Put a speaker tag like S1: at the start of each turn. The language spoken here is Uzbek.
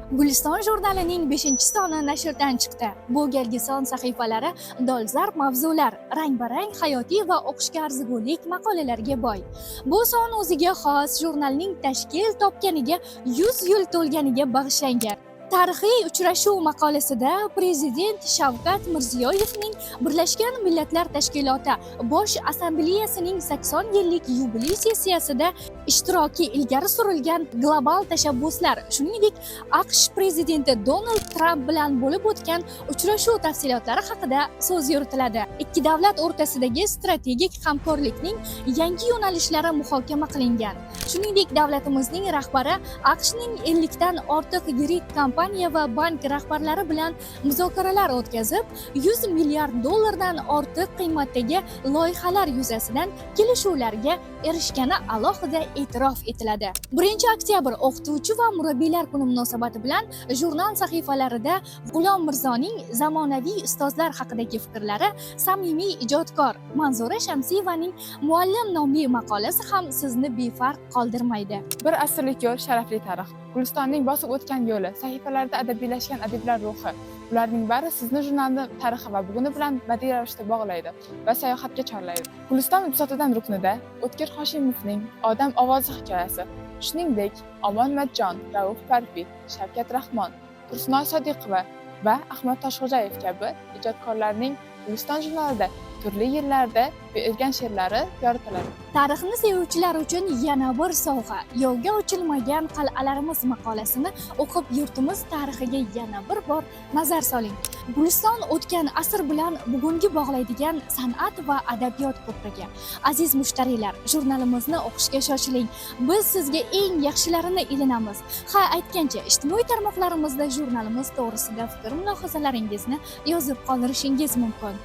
S1: Guliston jurnalining 5-soni nashrdan chiqdi. Bu galgi son sahifalari dolzarb mavzular, rang-barang hayotiy va o'qishga arzigulik maqolalarga boy. Bu son o'ziga xos jurnalning tashkil topganiga 100 yil to'lganiga bag'ishlangan. Tarixiy uchrashuv maqolasida Prezident Shavkat Mirziyoyevning Birlashgan Millatlar Tashkiloti Bosh Assambleyasining 80 yillik yubiley sessiyasida ishtiroki ilgari surilgan global tashabbuslar, shuningdek AQSh prezidenti Donald Tramp bilan bo'lib o'tgan uchrashuv tafsilotlari haqida so'z yuritiladi. Ikki davlat o'rtasidagi strategik hamkorlikning yangi yo'nalishlari muhokama qilingan. Shuningdek, davlatimizning rahbari AQShning 50 dan ortiq yirik kompaniya va bank rahbarlari bilan muzokaralar o'tkazib, 100 milliard dollardan ortiq qiymatdagi loyihalar yuzasidan kelishuvlarga erishgani alohida e'tirof etiladi. 1-oktyabr o'qituvchi va murabbiylar kuni munosabati bilan jurnal sahifalarida G'ulom Mirzoning zamonaviy ustozlar haqidagi fikrlari, samimiy ijodkor Manzura Shamsiyevaning Muallim nomli maqolasi ham sizni befarq qoldirmaydi.
S2: Bir asrlik yo'l, sharafli tarix. Gulistonning bosib o'tgan yo'li, sahifalarida adabiylashgan adiblar ruhi. Ularning bari sizni jurnalni tarixi va buguni bilan badiiy ravishda bog'laydi va sayohatga chorlaydi. Guliston bisotidagi ruknida O'tkir Hoshimovning Odam ovozi hikoyasi, shuningdek Omon Matjon, Rauf Parfi, Shavkat Rahmon, Tursunoy Sodiqova va Ahmad Toshxo'jayev kabi ijodkorlarning Guliston jurnalida turli yillarda berilgan she'rlari yoritiladi.
S1: Tarixni sevuvchilar uchun yana bir sovg'a, yovga ochilmagan qal'alarimiz maqolasini o'qib yurtimiz tarixiga yana bir bor nazar soling. Guliston o'tgan asr bilan bugungi bog'laydigan san'at va adabiyot ko'prigi. Aziz mushtariylar, jurnalimizni o'qishga shoshiling. Biz sizga eng yaxshilarini ilinamiz. Ha, aytgancha, ijtimoiy tarmoqlarimizda jurnalimiz to'g'risida fikr-mulohazalaringizni yozib qoldirishingiz mumkin.